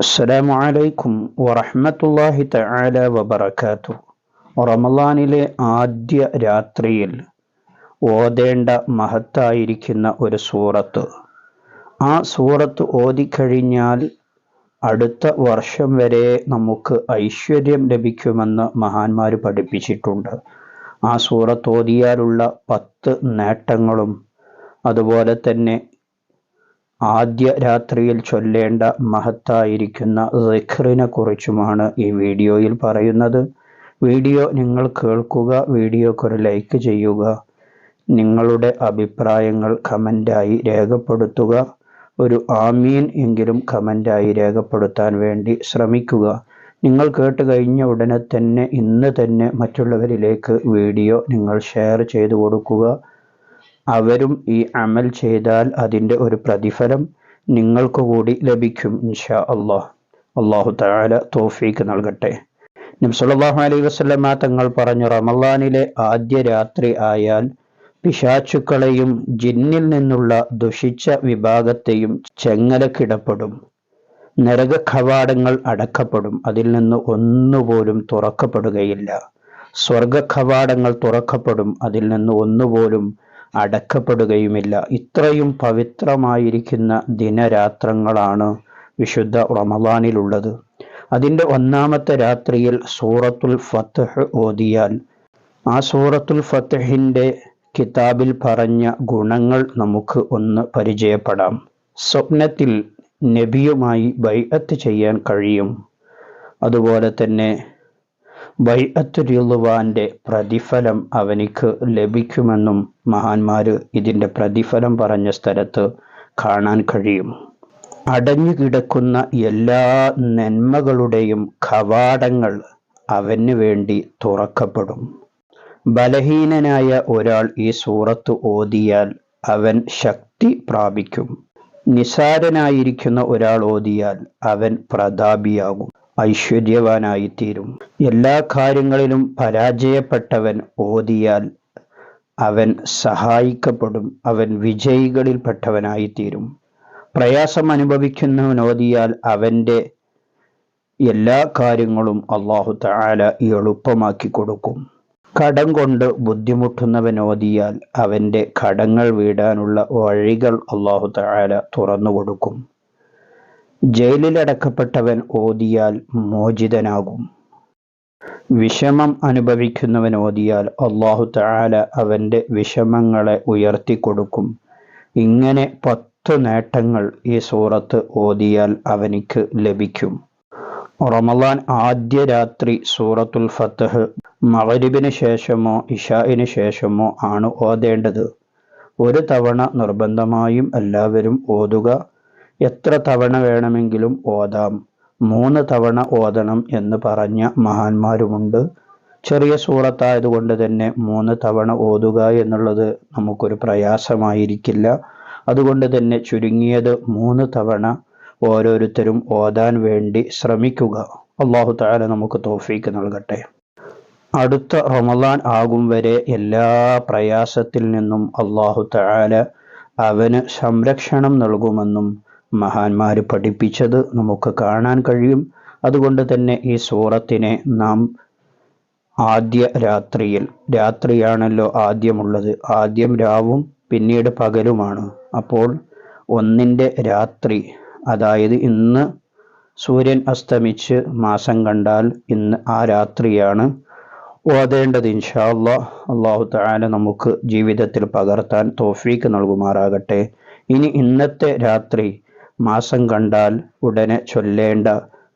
അസ്സലാമു അലൈക്കും വറഹ്മത്തുള്ളാഹി തആല വബറകാതുഹു. റമളാനിലെ ആദ്യ രാത്രിയിൽ ഓതേണ്ട മഹത്തായിരിക്കുന്ന ഒരു സൂറത്ത്. ആ സൂറത്ത് ഓതിക്കഴിഞ്ഞാൽ അടുത്ത വർഷം വരെ നമുക്ക് ഐശ്വര്യം ലഭിക്കുമെന്ന് മഹാന്മാർ പഠിപ്പിച്ചിട്ടുണ്ട്. ആ സൂറത്ത് ഓതിയാലുള്ള 10 നേട്ടങ്ങളും അതുപോലെ തന്നെ ആദ്യ രാത്രിയിൽ ചൊല്ലേണ്ട മഹത്തായിരിക്കുന്ന ദിക്റിനെ കുറിച്ചുമാണ് ഈ വീഡിയോയിൽ പറയുന്നത്. വീഡിയോ നിങ്ങൾ കേൾക്കുക, വീഡിയോക്കൊരു ലൈക്ക് ചെയ്യുക, നിങ്ങളുടെ അഭിപ്രായങ്ങൾ കമൻ്റായി രേഖപ്പെടുത്തുക. ഒരു ആമീൻ എങ്കിലും കമൻ്റായി രേഖപ്പെടുത്താൻ വേണ്ടി ശ്രമിക്കുക. നിങ്ങൾ കേട്ട് കഴിഞ്ഞ ഉടനെ തന്നെ ഇന്ന് തന്നെ മറ്റുള്ളവരിലേക്ക് വീഡിയോ നിങ്ങൾ ഷെയർ ചെയ്തു കൊടുക്കുക. അവരും ഈ അമൽ ചെയ്താൽ അതിൻ്റെ ഒരു പ്രതിഫലം നിങ്ങൾക്ക് കൂടി ലഭിക്കും ഇൻഷാ അല്ലാഹ്. അല്ലാഹു തആല തൗഫീഖ് നൽകട്ടെ. നബി സല്ലല്ലാഹു അലൈഹി വസല്ലമ തങ്ങൾ പറഞ്ഞു, റമളാനിലെ ആദ്യ രാത്രി ആയാൽ പിശാചുക്കളെയും ജിന്നിൽ നിന്നുള്ള ദുഷിച്ച വിഭാഗത്തെയും ചെങ്ങലക്കിടപ്പെടും, നരക കവാടങ്ങൾ അടക്കപ്പെടും, അതിൽ നിന്ന് ഒന്നുപോലും തുറക്കപ്പെടുകയില്ല. സ്വർഗ കവാടങ്ങൾ തുറക്കപ്പെടും, അതിൽ നിന്ന് ഒന്നുപോലും അടക്കപ്പെടുകയുമില്ല. ഇത്രയും പവിത്രമായിരിക്കുന്ന ദിനരാത്രങ്ങളാണ് വിശുദ്ധ റമളാനിലുള്ളത്. അതിൻ്റെ ഒന്നാമത്തെ രാത്രിയിൽ സൂറത്തുൽ ഫത്ഹ് ഓതിയാൽ, ആ സൂറത്തുൽ ഫത്ഹിൻ്റെ കിതാബിൽ പറഞ്ഞ ഗുണങ്ങൾ നമുക്ക് ഒന്ന് പരിചയപ്പെടാം. സ്വപ്നത്തിൽ നബിയുമായി ബൈഅത്ത് ചെയ്യാൻ കഴിയും. അതുപോലെ തന്നെ ബൈഅത്ത് റിദ്വാന്റെ പ്രതിഫലം അവനിക്ക് ലഭിക്കുമെന്നും മഹാന്മാര് ഇതിൻ്റെ പ്രതിഫലം പറഞ്ഞ സ്ഥലത്ത് കാണാൻ കഴിയും. അടഞ്ഞു കിടക്കുന്ന എല്ലാ നന്മകളുടെയും കവാടങ്ങൾ അവന് വേണ്ടി തുറക്കപ്പെടും. ബലഹീനനായ ഒരാൾ ഈ സൂറത്ത് ഓതിയാൽ അവൻ ശക്തി പ്രാപിക്കും. നിസാരനായിരിക്കുന്ന ഒരാൾ ഓതിയാൽ അവൻ പ്രതാപിയാകും, ഐശ്വര്യവാനായിത്തീരും. എല്ലാ കാര്യങ്ങളിലും പരാജയപ്പെട്ടവൻ ഓതിയാൽ അവൻ സഹായിക്കപ്പെടും, അവൻ വിജയികളിൽപ്പെട്ടവനായിത്തീരും. പ്രയാസം അനുഭവിക്കുന്നവൻ ഓതിയാൽ അവൻ്റെ എല്ലാ കാര്യങ്ങളും അല്ലാഹു തആല എളുപ്പമാക്കി കൊടുക്കും. കടം കൊണ്ട് ബുദ്ധിമുട്ടുന്നവൻ ഓതിയാൽ അവൻ്റെ കടങ്ങൾ വീടാനുള്ള വഴികൾ അല്ലാഹു തആല തുറന്നു കൊടുക്കും. ജയിലിലടക്കപ്പെട്ടവൻ ഓതിയാൽ മോചിതനാകും. വിഷമം അനുഭവിക്കുന്നവൻ ഓതിയാൽ അല്ലാഹു തആല അവൻ്റെ വിഷമങ്ങളെ ഉയർത്തിക്കൊടുക്കും. ഇങ്ങനെ 10 നേട്ടങ്ങൾ ഈ സൂറത്ത് ഓതിയാൽ അവനിക്ക് ലഭിക്കും. റമളാൻ ആദ്യ രാത്രി സൂറത്തുൽ ഫത്ഹ് മഗ്രിബിന് ശേഷമോ ഇശാഇന് ശേഷമോ ആണ് ഓതേണ്ടത്. ഒരു തവണ നിർബന്ധമായും എല്ലാവരും ഓതുക. എത്ര തവണ വേണമെങ്കിലും ഓതാം. 3 തവണ ഓതണം എന്ന് പറഞ്ഞ മഹാന്മാരുമുണ്ട്. ചെറിയ സൂറത്തായതുകൊണ്ട് തന്നെ 3 തവണ ഓതുക എന്നുള്ളത് നമുക്കൊരു പ്രയാസമായിരിക്കില്ല. അതുകൊണ്ട് തന്നെ ചുരുങ്ങിയത് 3 തവണ ഓരോരുത്തരും ഓതാൻ വേണ്ടി ശ്രമിക്കുക. അല്ലാഹു തആല നമുക്ക് തൗഫീഖ് നൽകട്ടെ. അടുത്ത റമളാൻ ആകും വരെ എല്ലാ പ്രയാസത്തിൽ നിന്നും അല്ലാഹു തആല അവന് സംരക്ഷണം നൽകുമെന്നും മഹാന്മാർ പഠിപ്പിച്ചത് നമുക്ക് കാണാൻ കഴിയും. അതുകൊണ്ട് തന്നെ ഈ സൂറത്തിനെ നാം ആദ്യ രാത്രിയിൽ, രാത്രിയാണല്ലോ ആദ്യമുള്ളത്, ആദ്യം രാവും പിന്നീട് പകലുമാണ്. അപ്പോൾ 1ൻ്റെ രാത്രി, അതായത് ഇന്ന് സൂര്യൻ അസ്തമിച്ച് മാസം കണ്ടാൽ ഇന്ന് ആ രാത്രിയാണ് ഓതേണ്ടത് ഇൻഷാ അല്ലാഹ്. അല്ലാഹു തആല നമുക്ക് ജീവിതത്തിൽ പകർത്താൻ തൗഫീഖ് നൽകുമാറാകട്ടെ. ഇനി ഇന്നത്തെ രാത്രി മാസം കണ്ടാൽ ഉടനെ ചൊല്ലേണ്ട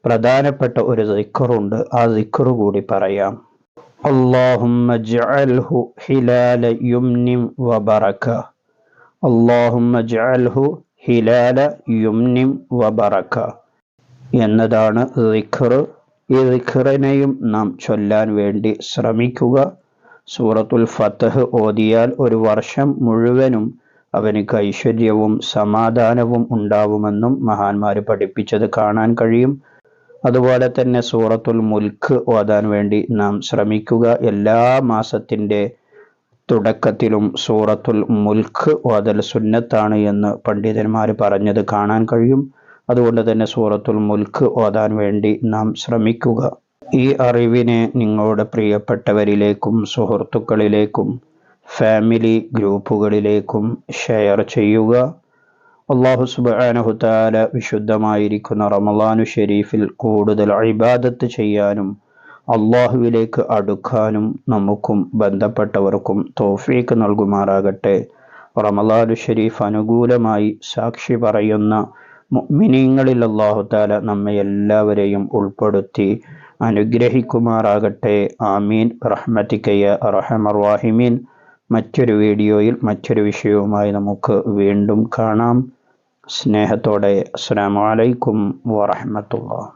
പ്രധാനപ്പെട്ട ഒരു ദിക്റുണ്ട്. ആ ദിക്റ് കൂടി പറയാം. അല്ലാഹുമ്മ ജഅൽഹു ഹിലാല യുംനിൻ വബറക. അല്ലാഹുമ്മ ജഅൽഹു ഹിലാല യുംനിൻ വബറക എന്നതാണ് ദിക്റ്. ഈ ദിക്റിനെയും നാം ചൊല്ലാൻ വേണ്ടി ശ്രമിക്കുക. സൂറത്തുൽ ഫത്ഹ് ഓതിയാൽ ഒരു വർഷം മുഴുവനും അവനിക്ക് ഐശ്വര്യവും സമാധാനവും ഉണ്ടാവുമെന്നും മഹാന്മാർ പഠിപ്പിച്ചത് കാണാൻ കഴിയും. അതുപോലെ തന്നെ സൂറത്തുൽ മുൽക്ക് ഓതാൻ വേണ്ടി നാം ശ്രമിക്കുക. എല്ലാ മാസത്തിൻ്റെ തുടക്കത്തിലും സൂറത്തുൽ മുൽക്ക് ഓതൽ സുന്നത്താണ് എന്ന് പണ്ഡിതന്മാർ പറഞ്ഞത് കാണാൻ കഴിയും. അതുകൊണ്ട് തന്നെ സൂറത്തുൽ മുൽക്ക് ഓതാൻ വേണ്ടി നാം ശ്രമിക്കുക. ഈ അറിവിനെ നിങ്ങളുടെ പ്രിയപ്പെട്ടവരിലേക്കും സുഹൃത്തുക്കളിലേക്കും ഫാമിലി ഗ്രൂപ്പുകളിലേക്കും ഷെയർ ചെയ്യുക. അല്ലാഹു സുബ്ഹാനഹു തആല വിശുദ്ധമായിരിക്കുന്ന റമളാനു ഷരീഫിൽ കൂടുതൽ ഇബാദത്ത് ചെയ്യാനും അള്ളാഹുവിലേക്ക് അടുക്കാനും നമുക്കും ബന്ധപ്പെട്ടവർക്കും തൗഫീഖ് നൽകുമാറാകട്ടെ. റമളാനു ഷരീഫ് അനുകൂലമായി സാക്ഷി പറയുന്ന മുഅ്മിനീങ്ങളിൽ അല്ലാഹു തആല നമ്മെ എല്ലാവരെയും ഉൾപ്പെടുത്തി അനുഗ്രഹിക്കുമാറാകട്ടെ. ആമീൻ റഹ്മതിക യാ അർഹമർ റഹീമീൻ. മറ്റൊരു വീഡിയോയിൽ മറ്റൊരു വിഷയവുമായി നമുക്ക് വീണ്ടും കാണാം. സ്നേഹത്തോടെ അസ്സലാമു അലൈക്കും വറഹ്മത്തുള്ളാഹി.